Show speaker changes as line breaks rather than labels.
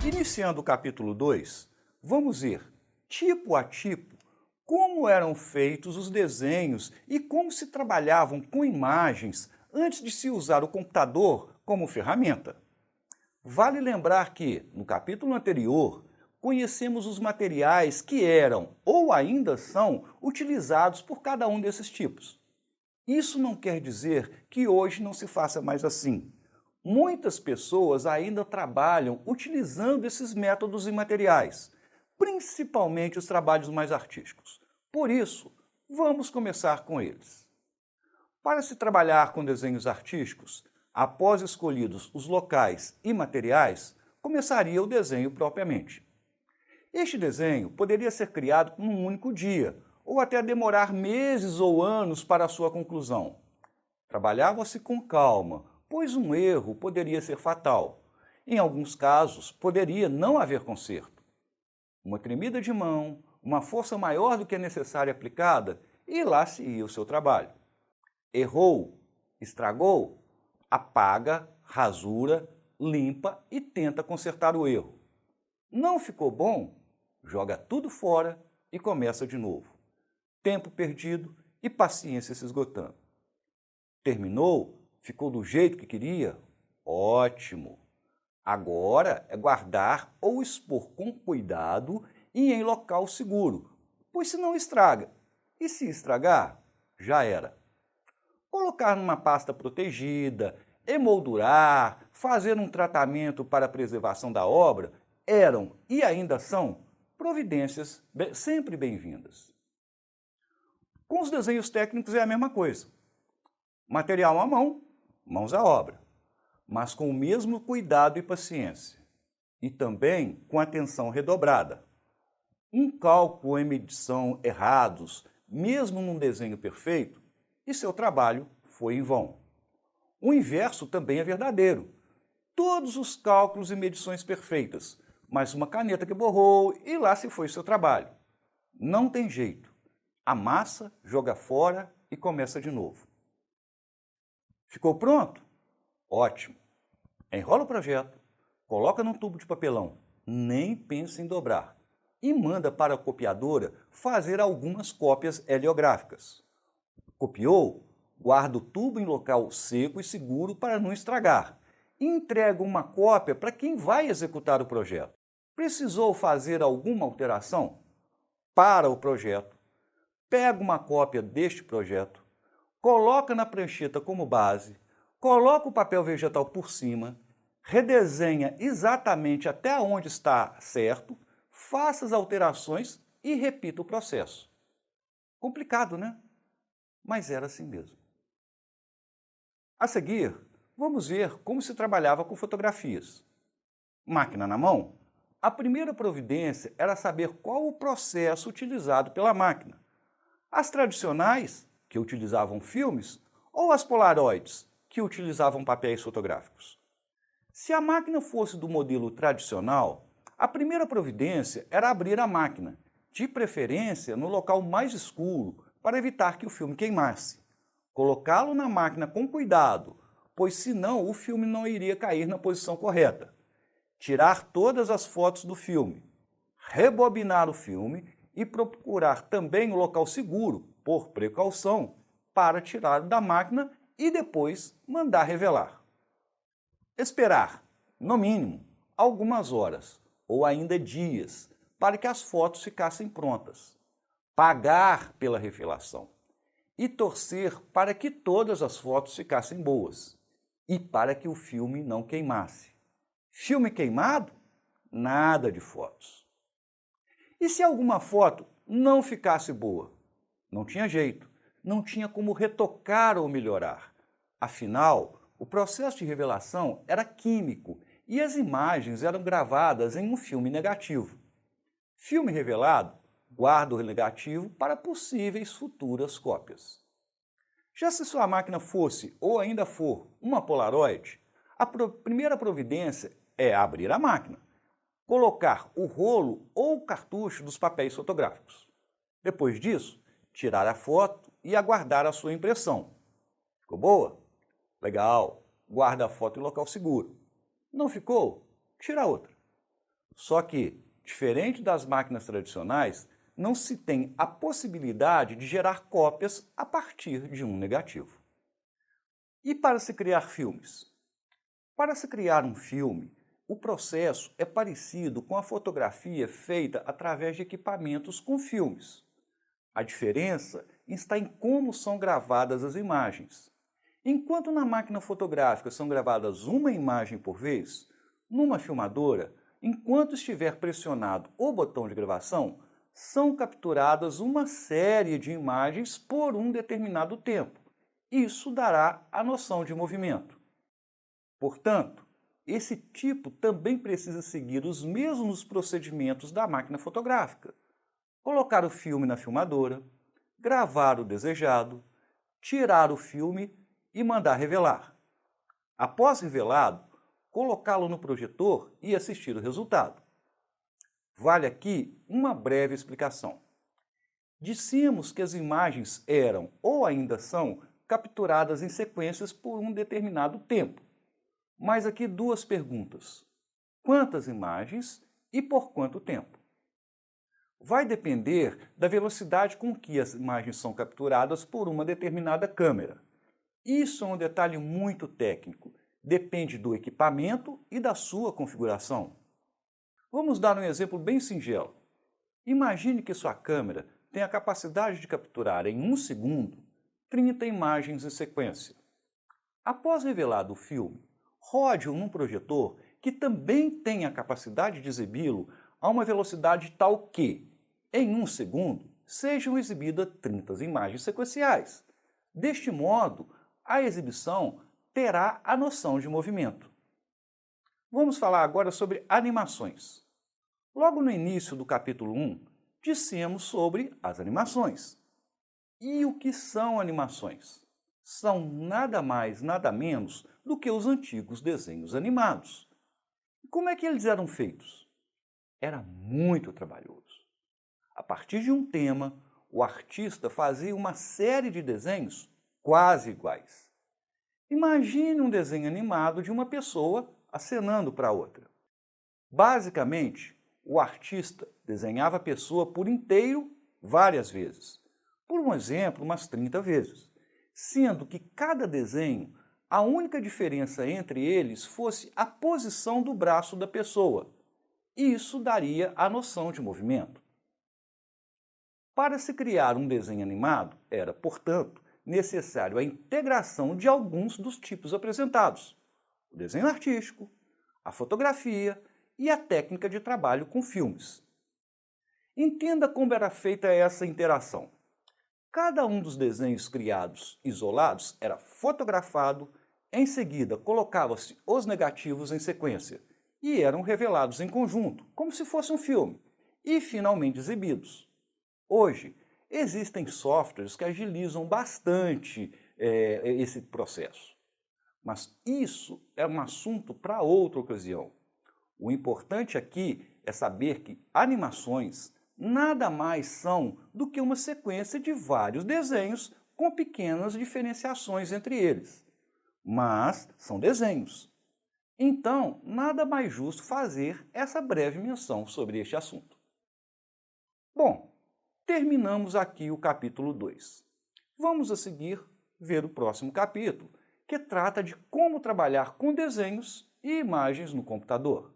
Iniciando o capítulo 2, vamos ver, tipo a tipo, como eram feitos os desenhos e como se trabalhavam com imagens antes de se usar o computador como ferramenta. Vale lembrar que, no capítulo anterior, conhecemos os materiais que eram ou ainda são utilizados por cada um desses tipos. Isso não quer dizer que hoje não se faça mais assim. Muitas pessoas ainda trabalham utilizando esses métodos e materiais, principalmente os trabalhos mais artísticos. Por isso, vamos começar com eles. Para se trabalhar com desenhos artísticos, após escolhidos os locais e materiais, começaria o desenho propriamente. Este desenho poderia ser criado num único dia, ou até demorar meses ou anos para a sua conclusão. Trabalhava-se com calma, pois um erro poderia ser fatal. Em alguns casos, poderia não haver conserto. Uma tremida de mão, uma força maior do que a necessária aplicada, e lá se ia o seu trabalho. Errou, estragou, apaga, rasura, limpa e tenta consertar o erro. Não ficou bom? Joga tudo fora e começa de novo. Tempo perdido e paciência se esgotando. Terminou? Ficou do jeito que queria? Ótimo! Agora é guardar ou expor com cuidado e em local seguro, pois senão estraga. E se estragar, já era. Colocar numa pasta protegida, emoldurar, fazer um tratamento para a preservação da obra eram e ainda são providências sempre bem-vindas. Com os desenhos técnicos é a mesma coisa. Material à mão, mãos à obra, mas com o mesmo cuidado e paciência, e também com atenção redobrada. Um cálculo e medição errados, mesmo num desenho perfeito, e seu trabalho foi em vão. O inverso também é verdadeiro. Todos os cálculos e medições perfeitas, mas uma caneta que borrou e lá se foi seu trabalho. Não tem jeito. Amassa, joga fora e começa de novo. Ficou pronto? Ótimo! Enrola o projeto, coloca num tubo de papelão, nem pense em dobrar, e manda para a copiadora fazer algumas cópias heliográficas. Copiou? Guarda o tubo em local seco e seguro para não estragar. E entrega uma cópia para quem vai executar o projeto. Precisou fazer alguma alteração? Para o projeto. Pega uma cópia deste projeto, coloca na prancheta como base, coloca o papel vegetal por cima, redesenha exatamente até onde está certo, faça as alterações e repita o processo. Complicado, né? Mas era assim mesmo. A seguir, vamos ver como se trabalhava com fotografias. Máquina na mão? A primeira providência era saber qual o processo utilizado pela máquina. As tradicionais, que utilizavam filmes, ou as polaroids, que utilizavam papéis fotográficos. Se a máquina fosse do modelo tradicional, a primeira providência era abrir a máquina, de preferência no local mais escuro, para evitar que o filme queimasse. Colocá-lo na máquina com cuidado, pois senão o filme não iria cair na posição correta. Tirar todas as fotos do filme, rebobinar o filme e procurar também o local seguro, por precaução, para tirar da máquina e depois mandar revelar. Esperar, no mínimo, algumas horas ou ainda dias para que as fotos ficassem prontas. Pagar pela revelação e torcer para que todas as fotos ficassem boas e para que o filme não queimasse. Filme queimado? Nada de fotos. E se alguma foto não ficasse boa? Não tinha jeito, não tinha como retocar ou melhorar. Afinal, o processo de revelação era químico e as imagens eram gravadas em um filme negativo. Filme revelado guarda o negativo para possíveis futuras cópias. Já se sua máquina fosse ou ainda for uma Polaroid, a primeira providência é abrir a máquina, colocar o rolo ou o cartucho dos papéis fotográficos. Depois disso, tirar a foto e aguardar a sua impressão. Ficou boa? Legal! Guarda a foto em local seguro. Não ficou? Tira outra. Só que, diferente das máquinas tradicionais, não se tem a possibilidade de gerar cópias a partir de um negativo. E para se criar filmes? Para se criar um filme, o processo é parecido com a fotografia feita através de equipamentos com filmes. A diferença está em como são gravadas as imagens. Enquanto na máquina fotográfica são gravadas uma imagem por vez, numa filmadora, enquanto estiver pressionado o botão de gravação, são capturadas uma série de imagens por um determinado tempo. Isso dará a noção de movimento. Portanto, esse tipo também precisa seguir os mesmos procedimentos da máquina fotográfica. Colocar o filme na filmadora, gravar o desejado, tirar o filme e mandar revelar. Após revelado, colocá-lo no projetor e assistir o resultado. Vale aqui uma breve explicação. Dissemos que as imagens eram ou ainda são capturadas em sequências por um determinado tempo. Mas aqui duas perguntas. Quantas imagens e por quanto tempo? Vai depender da velocidade com que as imagens são capturadas por uma determinada câmera. Isso é um detalhe muito técnico. Depende do equipamento e da sua configuração. Vamos dar um exemplo bem singelo. Imagine que sua câmera tem a capacidade de capturar em 1 segundo 30 imagens em sequência. Após revelado o filme, rode-o num projetor que também tem a capacidade de exibi-lo a uma velocidade tal que, em 1 segundo, sejam exibidas 30 imagens sequenciais. Deste modo, a exibição terá a noção de movimento. Vamos falar agora sobre animações. Logo no início do capítulo 1, dissemos sobre as animações. E o que são animações? São nada mais, nada menos do que os antigos desenhos animados. Como é que eles eram feitos? Era muito trabalhoso. A partir de um tema, o artista fazia uma série de desenhos quase iguais. Imagine um desenho animado de uma pessoa acenando para outra. Basicamente, o artista desenhava a pessoa por inteiro várias vezes. Por um exemplo, umas 30 vezes. Sendo que cada desenho, a única diferença entre eles fosse a posição do braço da pessoa. Isso daria a noção de movimento. Para se criar um desenho animado, era, portanto, necessário a integração de alguns dos tipos apresentados: o desenho artístico, a fotografia e a técnica de trabalho com filmes. Entenda como era feita essa interação. Cada um dos desenhos criados isolados era fotografado, em seguida colocava-se os negativos em sequência e eram revelados em conjunto, como se fosse um filme, e finalmente exibidos. Hoje, existem softwares que agilizam bastante esse processo. Mas isso é um assunto para outra ocasião. O importante aqui é saber que animações nada mais são do que uma sequência de vários desenhos com pequenas diferenciações entre eles. Mas são desenhos. Então, nada mais justo fazer essa breve menção sobre este assunto. Bom, terminamos aqui o capítulo 2. Vamos a seguir ver o próximo capítulo, que trata de como trabalhar com desenhos e imagens no computador.